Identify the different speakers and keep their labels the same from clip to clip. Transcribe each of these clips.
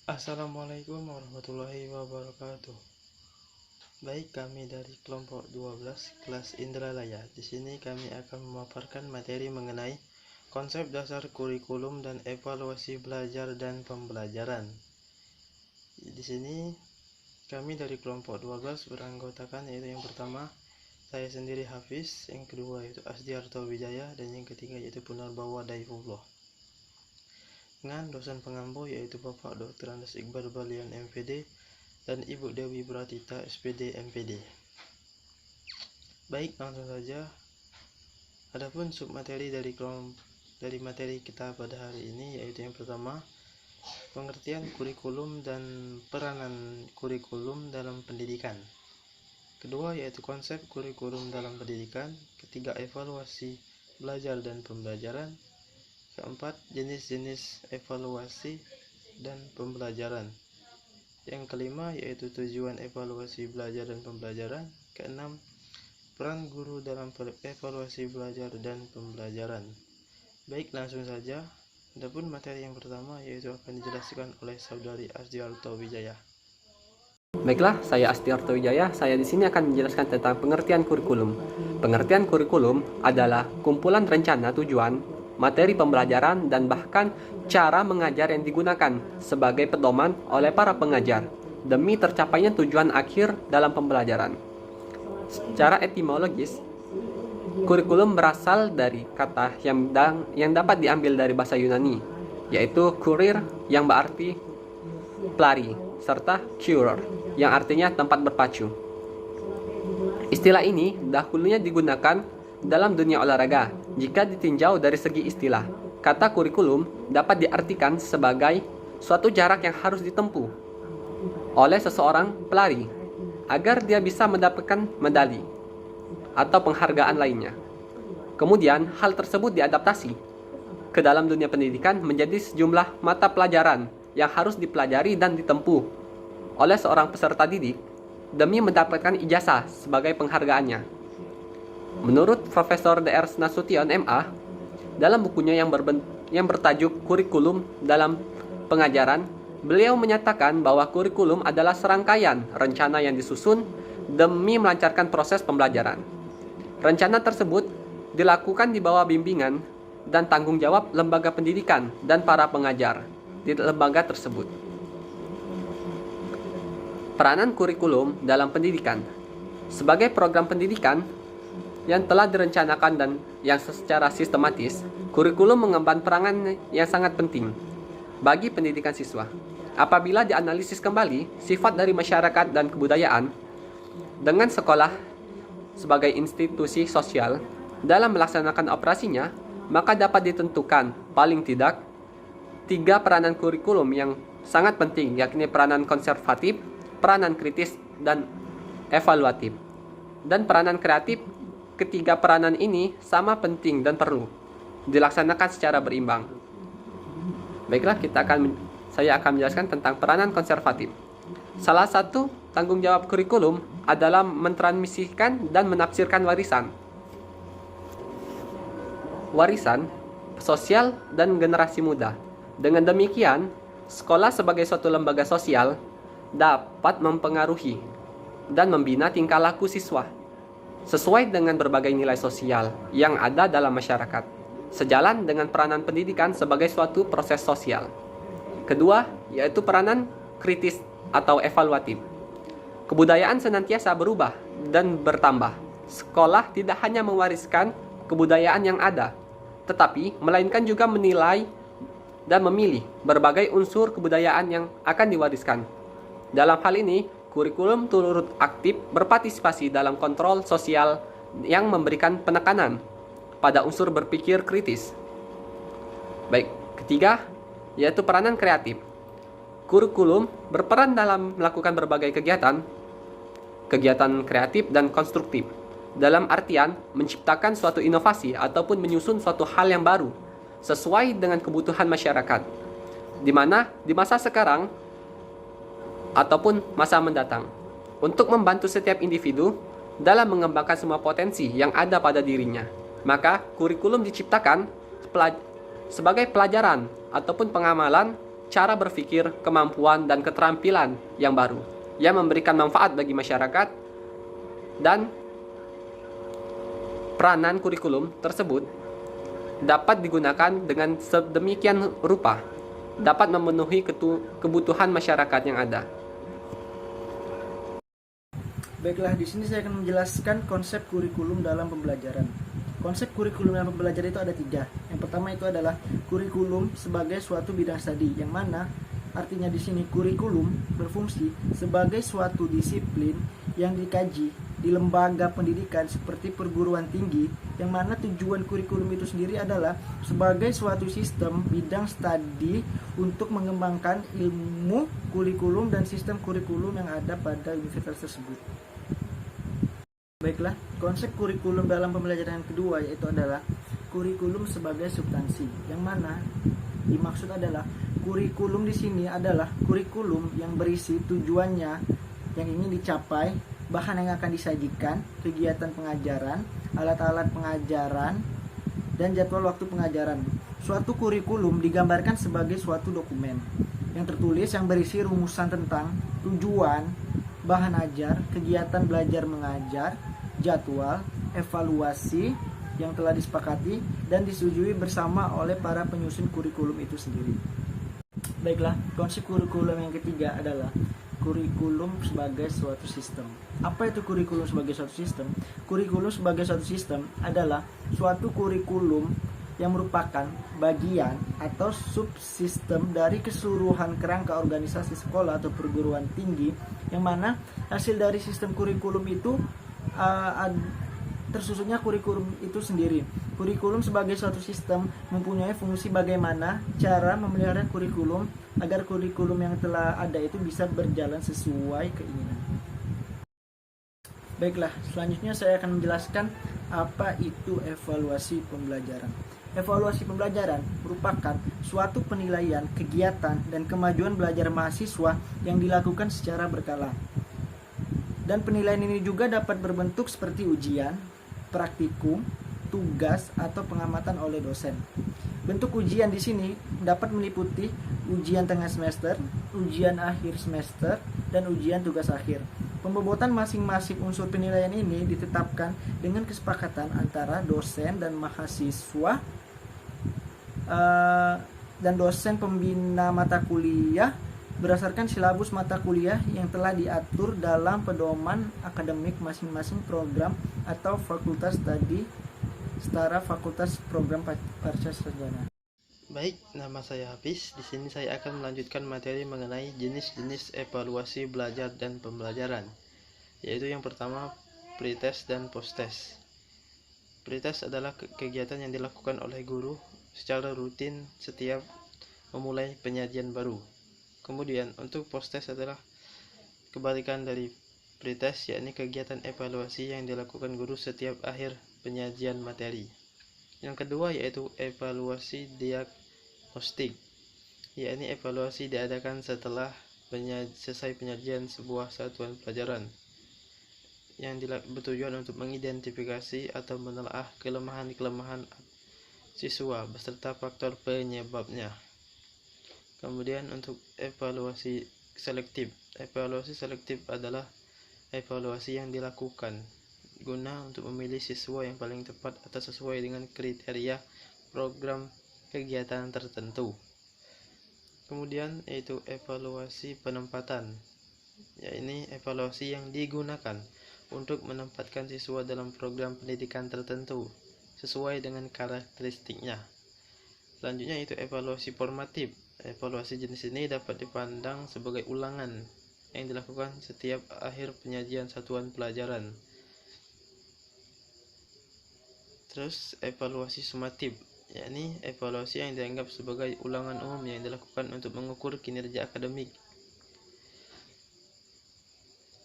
Speaker 1: Assalamualaikum warahmatullahi wabarakatuh. Baik, kami dari kelompok 12 kelas Indralaya. Di sini kami akan memaparkan materi mengenai konsep dasar kurikulum dan evaluasi belajar dan pembelajaran. Di sini kami dari kelompok 12 beranggotakan, yaitu yang pertama saya sendiri Hafiz, yang kedua yaitu Asdiarto Wijaya, dan yang ketiga yaitu Punarbawa Daifullah. Dengan dosen pengampu yaitu Bapak Dr. Andes Iqbal Balian MPD dan Ibu Dewi Pratita SPD MPD. Baik, langsung saja. Adapun submateri dari materi kita pada hari ini yaitu yang pertama, pengertian kurikulum dan peranan kurikulum dalam pendidikan. Kedua yaitu konsep kurikulum dalam pendidikan. Ketiga, evaluasi belajar dan pembelajaran. Keempat, jenis-jenis evaluasi dan pembelajaran. Yang kelima yaitu tujuan evaluasi belajar dan pembelajaran. Keenam, peran guru dalam evaluasi belajar dan pembelajaran. Baik, langsung saja. Adapun materi yang pertama yaitu akan dijelaskan oleh Saudari Asdiarto Wijaya.
Speaker 2: Baiklah, saya Asdiarto Wijaya. Saya di sini akan menjelaskan tentang pengertian kurikulum. Pengertian kurikulum adalah kumpulan rencana tujuan, materi pembelajaran, dan bahkan cara mengajar yang digunakan sebagai pedoman oleh para pengajar demi tercapainya tujuan akhir dalam pembelajaran. Secara etimologis, kurikulum berasal dari kata yang dapat diambil dari bahasa Yunani, yaitu kurir yang berarti pelari, serta curer yang artinya tempat berpacu. Istilah ini dahulunya digunakan dalam dunia olahraga. Jika ditinjau dari segi istilah, kata kurikulum dapat diartikan sebagai suatu jarak yang harus ditempuh oleh seseorang pelari agar dia bisa mendapatkan medali atau penghargaan lainnya. Kemudian hal tersebut diadaptasi ke dalam dunia pendidikan menjadi sejumlah mata pelajaran yang harus dipelajari dan ditempuh oleh seorang peserta didik demi mendapatkan ijazah sebagai penghargaannya. Menurut Profesor Dr. Nasution MA, dalam bukunya yang bertajuk Kurikulum dalam Pengajaran, beliau menyatakan bahwa kurikulum adalah serangkaian rencana yang disusun demi melancarkan proses pembelajaran. Rencana tersebut dilakukan di bawah bimbingan dan tanggung jawab lembaga pendidikan dan para pengajar di lembaga tersebut. Peranan kurikulum dalam pendidikan. Sebagai program pendidikan yang telah direncanakan dan yang secara sistematis, kurikulum mengemban peranan yang sangat penting bagi pendidikan siswa. Apabila dianalisis kembali sifat dari masyarakat dan kebudayaan dengan sekolah sebagai institusi sosial dalam melaksanakan operasinya, maka dapat ditentukan paling tidak 3 peranan kurikulum yang sangat penting, yakni peranan konservatif, peranan kritis, dan evaluatif. Dan peranan kreatif. Ketiga peranan ini sama penting dan perlu dilaksanakan secara berimbang. Baiklah, saya akan menjelaskan tentang peranan konservatif. Salah satu tanggung jawab kurikulum adalah mentransmisikan dan menafsirkan warisan sosial dan generasi muda. Dengan demikian, sekolah sebagai suatu lembaga sosial dapat mempengaruhi dan membina tingkah laku siswa sesuai dengan berbagai nilai sosial yang ada dalam masyarakat, sejalan dengan peranan pendidikan sebagai suatu proses sosial. Kedua, yaitu peranan kritis atau evaluatif. Kebudayaan senantiasa berubah dan bertambah. Sekolah tidak hanya mewariskan kebudayaan yang ada, tetapi melainkan juga menilai dan memilih berbagai unsur kebudayaan yang akan diwariskan. Dalam hal ini, kurikulum turut aktif berpartisipasi dalam kontrol sosial yang memberikan penekanan pada unsur berpikir kritis. Baik, ketiga, yaitu peranan kreatif. Kurikulum berperan dalam melakukan berbagai kegiatan kreatif dan konstruktif, dalam artian menciptakan suatu inovasi ataupun menyusun suatu hal yang baru sesuai dengan kebutuhan masyarakat, di mana di masa sekarang ataupun masa mendatang, untuk membantu setiap individu dalam mengembangkan semua potensi yang ada pada dirinya. Maka kurikulum diciptakan sebagai pelajaran ataupun pengamalan cara berpikir, kemampuan, dan keterampilan yang baru yang memberikan manfaat bagi masyarakat. Dan peranan kurikulum tersebut dapat digunakan dengan sedemikian rupa dapat memenuhi kebutuhan masyarakat yang ada.
Speaker 3: Baiklah, di sini saya akan menjelaskan konsep kurikulum dalam pembelajaran. Konsep kurikulum dalam pembelajaran itu ada 3. Yang pertama itu adalah kurikulum sebagai suatu bidang studi, yang mana artinya di sini kurikulum berfungsi sebagai suatu disiplin yang dikaji di lembaga pendidikan seperti perguruan tinggi, yang mana tujuan kurikulum itu sendiri adalah sebagai suatu sistem bidang studi untuk mengembangkan ilmu kurikulum dan sistem kurikulum yang ada pada universitas tersebut. Baiklah, konsep kurikulum dalam pembelajaran yang kedua yaitu adalah kurikulum sebagai substansi, yang mana dimaksud adalah kurikulum di sini adalah kurikulum yang berisi tujuannya yang ingin dicapai, bahan yang akan disajikan, kegiatan pengajaran, alat-alat pengajaran, dan jadwal waktu pengajaran. Suatu kurikulum digambarkan sebagai suatu dokumen yang tertulis yang berisi rumusan tentang tujuan, bahan ajar, kegiatan belajar mengajar, jadwal, evaluasi yang telah disepakati dan disetujui bersama oleh para penyusun kurikulum itu sendiri. Baiklah, konsep kurikulum yang ketiga adalah kurikulum sebagai suatu sistem. Apa itu kurikulum sebagai suatu sistem? Kurikulum sebagai suatu sistem adalah suatu kurikulum yang merupakan bagian atau subsistem dari keseluruhan kerangka organisasi sekolah atau perguruan tinggi, yang mana hasil dari sistem kurikulum itu tersusunnya kurikulum itu sendiri. Kurikulum sebagai suatu sistem mempunyai fungsi bagaimana cara memelihara kurikulum agar kurikulum yang telah ada itu bisa berjalan sesuai keinginan. Baiklah, selanjutnya saya akan menjelaskan apa itu evaluasi pembelajaran. Evaluasi pembelajaran merupakan suatu penilaian kegiatan dan kemajuan belajar mahasiswa yang dilakukan secara berkala. Dan penilaian ini juga dapat berbentuk seperti ujian, praktikum, tugas, atau pengamatan oleh dosen. Bentuk ujian di sini dapat meliputi ujian tengah semester, ujian akhir semester, dan ujian tugas akhir. Pembobotan masing-masing unsur penilaian ini ditetapkan dengan kesepakatan antara dosen dan mahasiswa dan dosen pembina mata kuliah berdasarkan silabus mata kuliah yang telah diatur dalam pedoman akademik masing-masing program atau fakultas studi setara fakultas program pasca sarjana.
Speaker 1: Baik, nama saya Hafiz. Di sini saya akan melanjutkan materi mengenai jenis-jenis evaluasi belajar dan pembelajaran, yaitu yang pertama pretest dan posttest. Pretest adalah kegiatan yang dilakukan oleh guru secara rutin setiap memulai penyajian baru. Kemudian untuk posttest adalah kebalikan dari pretest, yakni kegiatan evaluasi yang dilakukan guru setiap akhir penyajian materi. Yang kedua yaitu evaluasi diagnostik, yakni evaluasi diadakan setelah selesai penyajian sebuah satuan pelajaran yang bertujuan untuk mengidentifikasi atau menelaah kelemahan-kelemahan siswa beserta faktor penyebabnya. Kemudian untuk evaluasi selektif. Evaluasi selektif adalah evaluasi yang dilakukan guna untuk memilih siswa yang paling tepat atau sesuai dengan kriteria program kegiatan tertentu. Kemudian yaitu evaluasi penempatan, yakni evaluasi yang digunakan untuk menempatkan siswa dalam program pendidikan tertentu sesuai dengan karakteristiknya. Selanjutnya itu evaluasi formatif. Evaluasi jenis ini dapat dipandang sebagai ulangan yang dilakukan setiap akhir penyajian satuan pelajaran. Terus evaluasi sumatif, yakni evaluasi yang dianggap sebagai ulangan umum yang dilakukan untuk mengukur kinerja akademik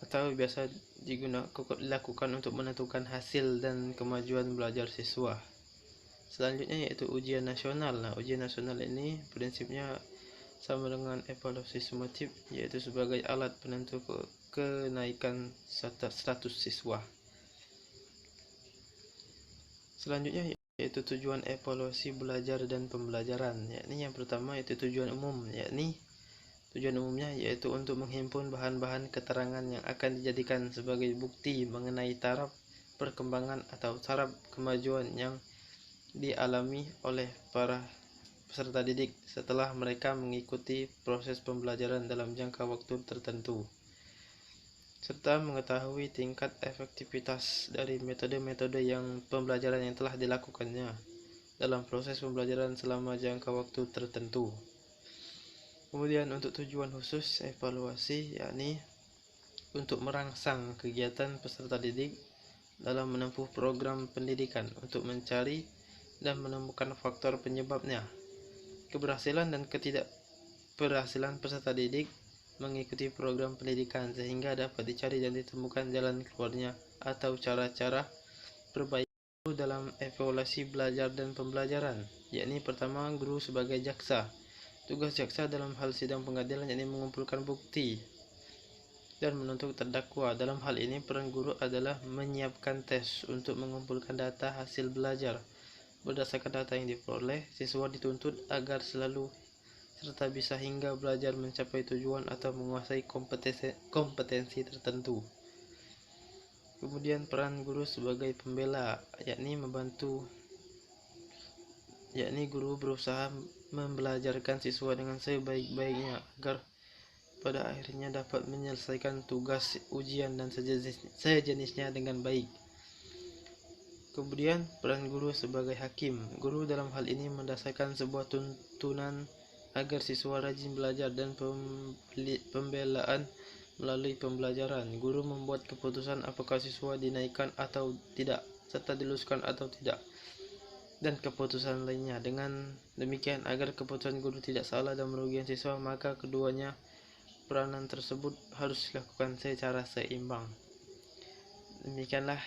Speaker 1: atau biasa dilakukan untuk menentukan hasil dan kemajuan belajar siswa. Selanjutnya yaitu ujian nasional. Nah, ujian nasional ini prinsipnya sama dengan evaluasi sumatif, yaitu sebagai alat penentu kenaikan status siswa. Selanjutnya yaitu tujuan evaluasi belajar dan pembelajaran. Yakni yang pertama yaitu tujuan umum, yakni tujuan umumnya yaitu untuk menghimpun bahan-bahan keterangan yang akan dijadikan sebagai bukti mengenai taraf perkembangan atau taraf kemajuan yang dialami oleh para peserta didik setelah mereka mengikuti proses pembelajaran dalam jangka waktu tertentu, serta mengetahui tingkat efektivitas dari metode-metode yang pembelajaran yang telah dilakukannya dalam proses pembelajaran selama jangka waktu tertentu. Kemudian untuk tujuan khusus evaluasi, yakni untuk merangsang kegiatan peserta didik dalam menempuh program pendidikan untuk mencari dan menemukan faktor penyebabnya, keberhasilan dan ketidakberhasilan peserta didik mengikuti program pendidikan sehingga dapat dicari dan ditemukan jalan keluarnya atau cara-cara perbaikan dalam evaluasi belajar dan pembelajaran. Yakni pertama, guru sebagai jaksa. Tugas jaksa dalam hal sidang pengadilan yakni mengumpulkan bukti dan menuntut terdakwa. Dalam hal ini peran guru adalah menyiapkan tes untuk mengumpulkan data hasil belajar. Berdasarkan data yang diperoleh, siswa dituntut agar selalu serta bisa hingga belajar mencapai tujuan atau menguasai kompetensi tertentu. Kemudian peran guru sebagai pembela, yakni guru berusaha membelajarkan siswa dengan sebaik-baiknya agar pada akhirnya dapat menyelesaikan tugas, ujian, dan sejenisnya dengan baik. Kemudian peran guru sebagai hakim. Guru dalam hal ini mendasarkan sebuah tuntunan agar siswa rajin belajar dan pembelaan melalui pembelajaran. Guru membuat keputusan apakah siswa dinaikkan atau tidak, serta diluluskan atau tidak, dan keputusan lainnya. Dengan demikian, agar keputusan guru tidak salah dan merugikan siswa, maka keduanya peranan tersebut harus dilakukan secara seimbang. Demikianlah.